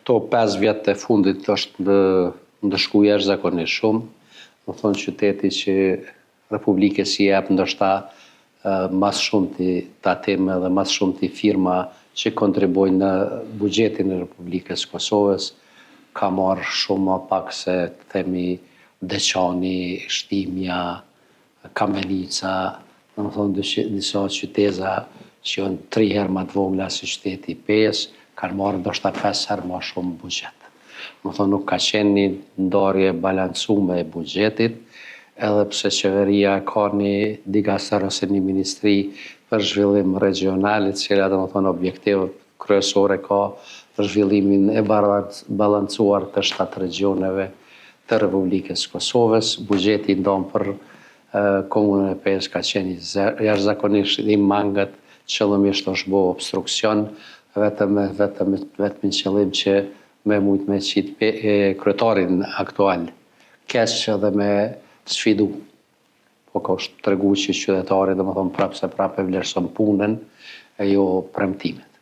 Këto 5 vjet e fundit është ndëshku jashtëzakonisht shumë. Do thonë qyteti që Republikës i jep ndoshta mas shumti tatime dhe mas shumti firma që kontribuojnë në buxhetin e Republikës Kosovës, ka marrë shumë më pak se themi Deçani, Shtimja, Kamenica, domethënë disa qyteza që janë 3 herë më të vogla se qyteti i Pejës, kanë marrë ndoshta 5 herë më shumë buxhet. Domethënë nuk ka qenë një ndarje e balancume e buxhetit, edhe pse qeveria ka një dikastër ose një ministri për zhvillim regional, e cila domethënë objektiv kryesor e ka për zhvillimin e balancuar të 7 regioneve të Republikës Kosovës. Buxheti ndan për komunën e Pejës ka qenë jashtëzakonisht i mangët, qëllimisht është bo obstruksion, vetëm në qëllim që me mujt me qit kryetarin aktual keq edhe me sfidu. Po ka tregu që qytetari domethënë prapë se prapë e vlerëson punën e jo premtimet.